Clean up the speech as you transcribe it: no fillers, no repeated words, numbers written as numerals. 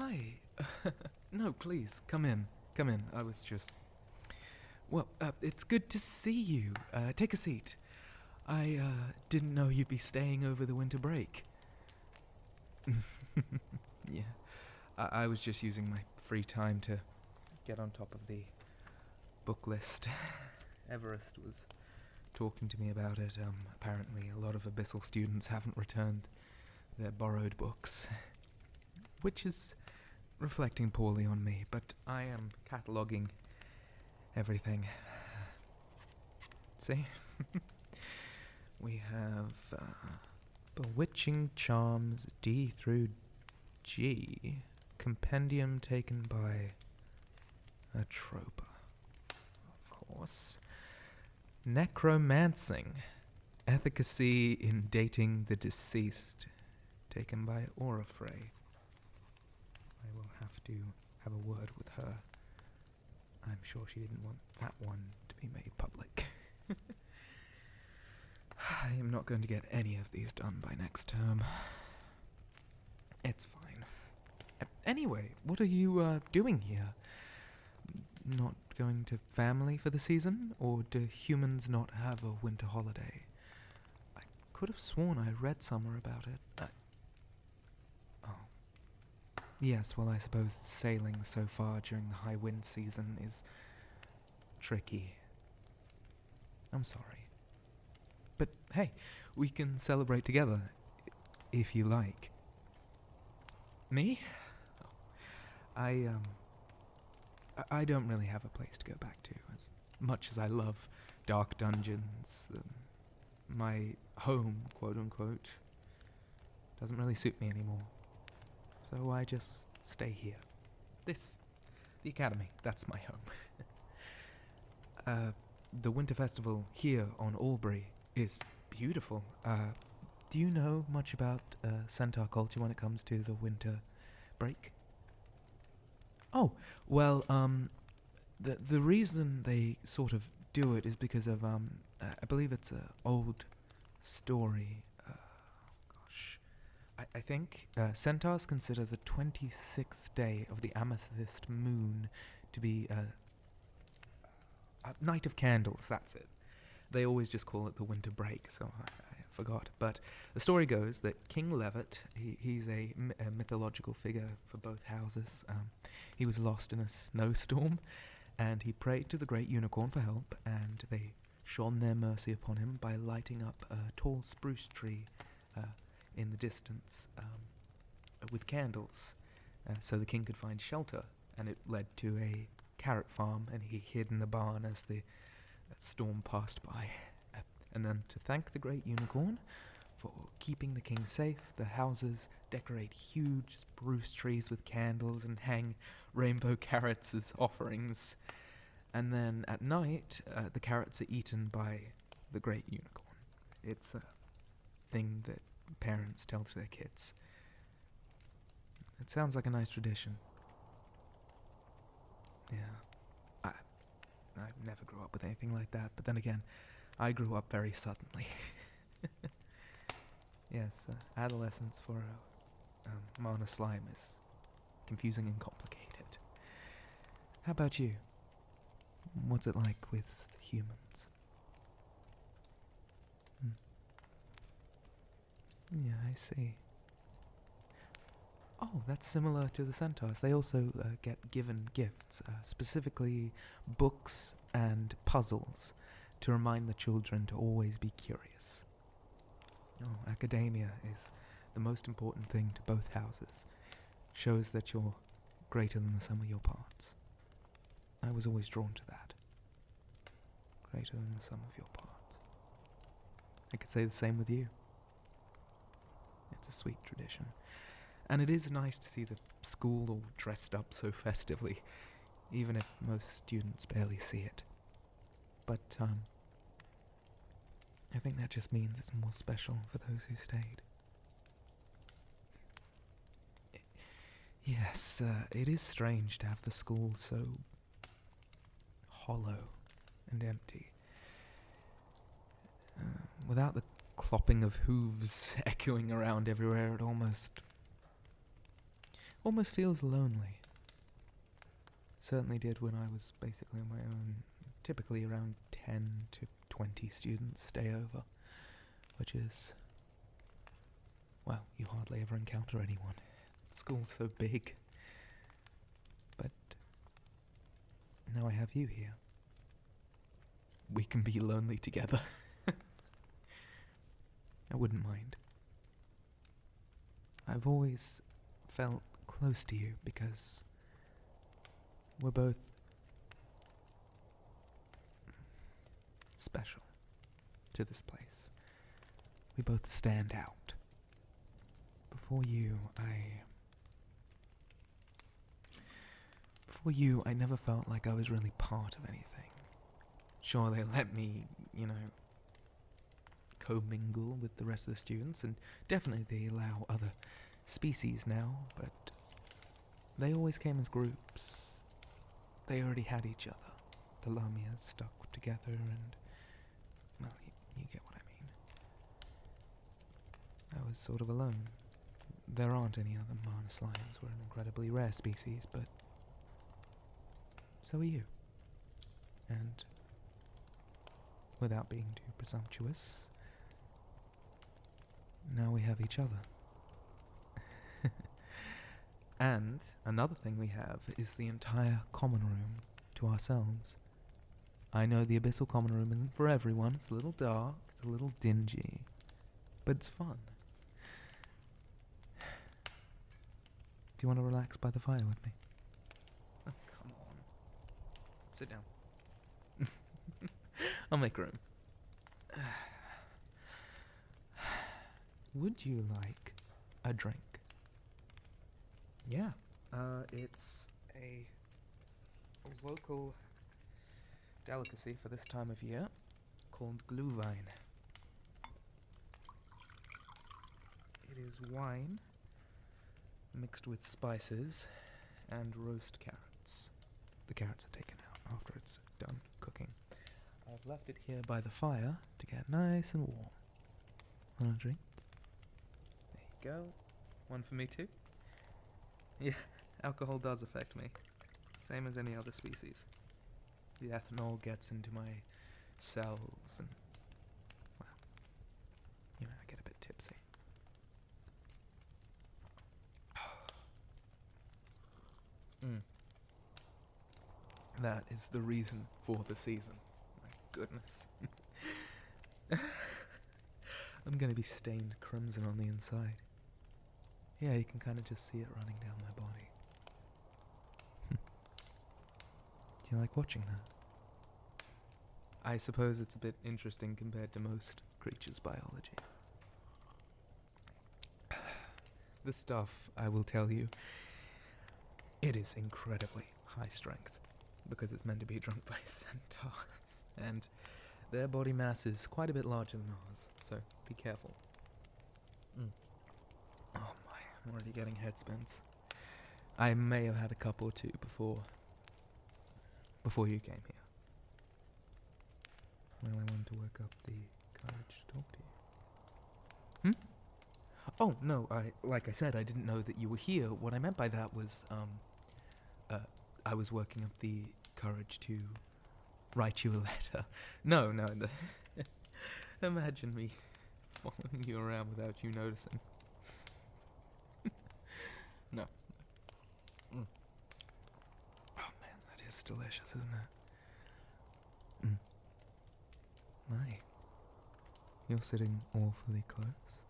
Hi. No, please, come in. Come in. I was just... Well, it's good to see you. Take a seat. I, didn't know you'd be staying over the winter break. Yeah. I was just using my free time to get on top of the book list. Everest was talking to me about it. Apparently a lot of Abyssal students haven't returned their borrowed books, which is reflecting poorly on me, but I am cataloguing everything. See? We have Bewitching Charms D through G, compendium taken by a troper, of course. Necromancing, efficacy in dating the deceased, taken by Orifray. I will have to have a word with her. I'm sure she didn't want that one to be made public. I am not going to get any of these done by next term. It's fine. Anyway, what are you doing here? Not going to family for the season? Or do humans not have a winter holiday? I could have sworn I read somewhere about it. Oh. Yes, well, I suppose sailing so far during the high wind season is tricky. I'm sorry. But hey, we can celebrate together, if you like. Me? Oh. I don't really have a place to go back to, as much as I love dark dungeons. My home, quote-unquote, doesn't really suit me anymore. So I just stay here. The academy, that's my home. The winter festival here on Albury is beautiful. Do you know much about Centaur culture when it comes to the winter break? Oh, well, the reason they sort of do it is because of, I believe it's an old story. I think centaurs consider the 26th day of the amethyst moon to be a night of candles, that's it. They always just call it the winter break, so I forgot. But the story goes that King Levitt, he's a mythological figure for both houses. He was lost in a snowstorm, and he prayed to the great unicorn for help, and they shone their mercy upon him by lighting up a tall spruce tree in the distance with candles, so the king could find shelter, and it led to a carrot farm, and he hid in the barn as the storm passed by. And then to thank the great unicorn for keeping the king safe, the houses decorate huge spruce trees with candles and hang rainbow carrots as offerings. And then at night, the carrots are eaten by the great unicorn. It's a thing that parents tell to their kids. It sounds like a nice tradition. Yeah. I never grew up with anything like that, but then again, I grew up very suddenly. Yes, adolescence for Mana Slime is confusing and complicated. How about you? What's it like with humans? Yeah, I see. Oh, that's similar to the centaurs. They also get given gifts, specifically books and puzzles, to remind the children to always be curious. Oh, academia is the most important thing to both houses. Shows that you're greater than the sum of your parts. I was always drawn to that. Greater than the sum of your parts. I could say the same with you. It's a sweet tradition. And it is nice to see the school all dressed up so festively, even if most students barely see it. But, I think that just means it's more special for those who stayed. Yes, it is strange to have the school so hollow and empty. Without the clopping of hooves echoing around everywhere, it almost... almost feels lonely. Certainly did when I was basically on my own. Typically around 10 to 20 students stay over, which is, well, you hardly ever encounter anyone. School's so big. But now I have you here. We can be lonely together. I wouldn't mind. I've always felt close to you because we're both special to this place. We both stand out. Before you, I never felt like I was really part of anything. Sure, they let me, commingle with the rest of the students, and definitely they allow other species now, but they always came as groups. They already had each other. The Lamias stuck together and, well, you get what I mean. I was sort of alone. There aren't any other Mana slimes. We're an incredibly rare species, but so are you. And without being too presumptuous, now we have each other. And another thing we have is the entire common room to ourselves. I know the abyssal common room isn't for everyone. It's a little dark, it's a little dingy, but it's fun. Do you want to relax by the fire with me? Oh, come on. Sit down. I'll make room. Would you like a drink? Yeah. It's a local delicacy for this time of year called glühwein. It is wine mixed with spices and roast carrots. The carrots are taken out after it's done cooking. I've left it here by the fire to get nice and warm. Want a drink? There you go. One for me too? Yeah, alcohol does affect me. Same as any other species. The ethanol gets into my cells and, well, I get a bit tipsy. That is the reason for the season. My goodness. I'm gonna be stained crimson on the inside. Yeah, you can kind of just see it running down my body. Do you like watching that? I suppose it's a bit interesting compared to most creatures' biology. The stuff, I will tell you, it is incredibly high strength because it's meant to be drunk by centaurs, and their body mass is quite a bit larger than ours, so be careful. Oh my, I'm already getting head spins. I may have had a cup or two before you came here. Well, I wanted to work up the courage to talk to you. Oh, no, like I said, I didn't know that you were here. What I meant by that was, I was working up the courage to write you a letter. No, imagine me following you around without you noticing. No. Oh man, that is delicious, isn't it? My. You're sitting awfully close.